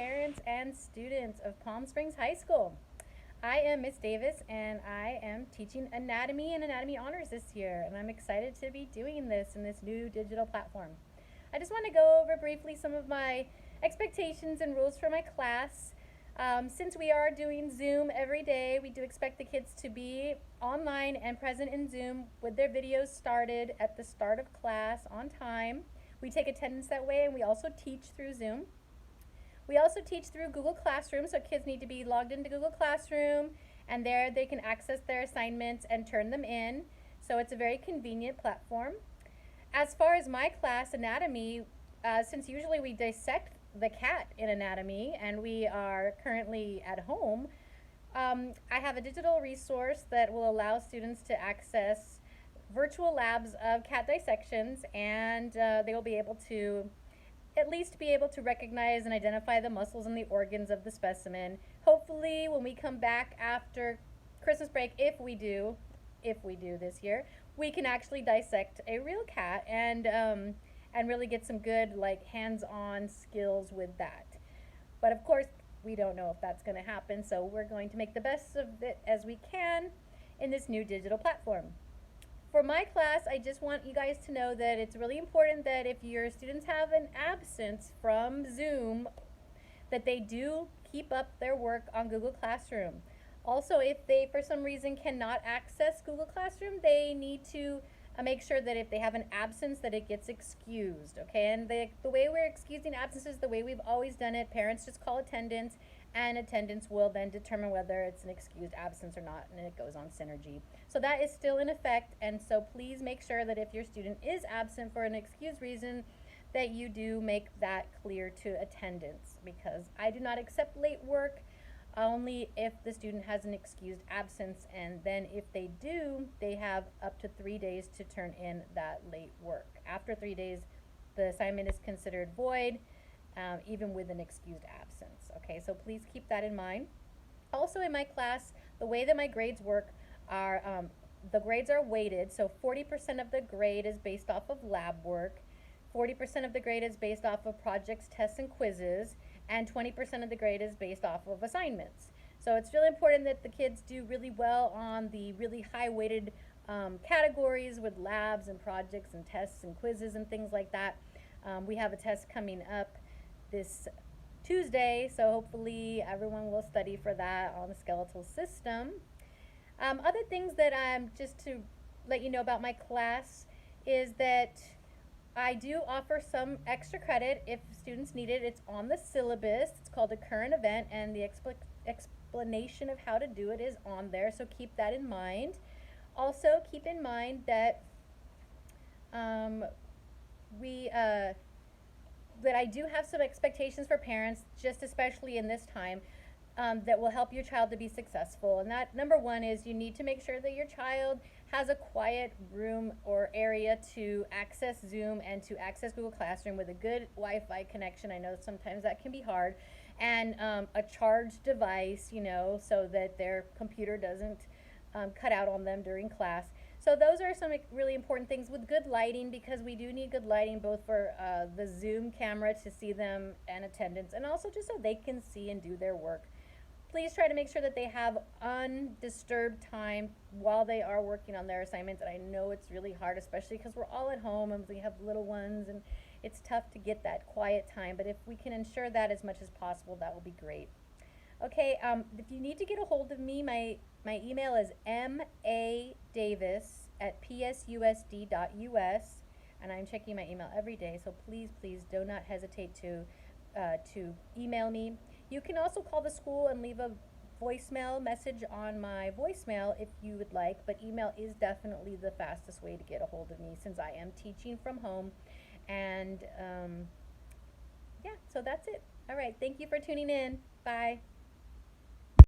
parents and students of Palm Springs High School. I am Miss Davis and I am teaching anatomy and anatomy honors this year, and I'm excited to be doing this in this new digital platform. I just want to go over briefly some of my expectations and rules for my class. Since we are doing Zoom every day, we do expect the kids to be online and present in Zoom with their videos started at the start of class on time. We take attendance that way, and we also teach through Zoom. We also teach through Google Classroom, so kids need to be logged into Google Classroom, and there they can access their assignments and turn them in. So it's a very convenient platform. As far as my class, anatomy, since usually we dissect the cat in anatomy and we are currently at home, I have a digital resource that will allow students to access virtual labs of cat dissections, and they will be able to at least be able to recognize and identify the muscles and the organs of the specimen. Hopefully, when we come back after Christmas break, if we do this year, we can actually dissect a real cat and really get some good hands-on skills with that. But of course, we don't know if that's going to happen, so we're going to make the best of it as we can in this new digital platform. For my class, I just want you guys to know that it's really important that if your students have an absence from Zoom, that they do keep up their work on Google Classroom. Also, if they for some reason cannot access Google Classroom, they need to make sure that if they have an absence that it gets excused, okay? And the way we're excusing absences, the way we've always done it, parents just call attendance, and attendance will then determine whether it's an excused absence or not, and it goes on Synergy. So that is still in effect, and so please make sure that if your student is absent for an excused reason, that you do make that clear to attendance, because I do not accept late work, only if the student has an excused absence, and then if they do, they have up to 3 days to turn in that late work. After 3 days, the assignment is considered void, even with an excused absence. Okay, so please keep that in mind. Also in my class, the way that my grades work are, the grades are weighted, so 40% of the grade is based off of lab work, 40% of the grade is based off of projects, tests, and quizzes, and 20% of the grade is based off of assignments. So it's really important that the kids do really well on the really high weighted categories with labs and projects and tests and quizzes and things like that. We have a test coming up this Tuesday, so hopefully everyone will study for that on the skeletal system. Other things that just to let you know about my class is that I do offer some extra credit if students need it. It's on the syllabus. It's called a current event, and the explanation of how to do it is on there, so keep that in mind. Also, keep in mind that that I do have some expectations for parents, just especially in this time, that will help your child to be successful. And that, number one, is you need to make sure that your child has a quiet room or area to access Zoom and to access Google Classroom with a good Wi-Fi connection. I know sometimes that can be hard. And a charged device, so that their computer doesn't cut out on them during class. So those are some really important things, with good lighting, because we do need good lighting both for the Zoom camera to see them and attendance, and also just so they can see and do their work. Please try to make sure that they have undisturbed time while they are working on their assignments. And I know it's really hard, especially because we're all at home and we have little ones, and it's tough to get that quiet time. But if we can ensure that as much as possible, that will be great. Okay, if you need to get a hold of me, my email is maDavis@psusd.us, and I'm checking my email every day, so please do not hesitate to email me. You can also call the school and leave a voicemail message on my voicemail if you would like, but email is definitely the fastest way to get a hold of me, since I am teaching from home. And yeah, so that's it. All right, thank you for tuning in. Bye.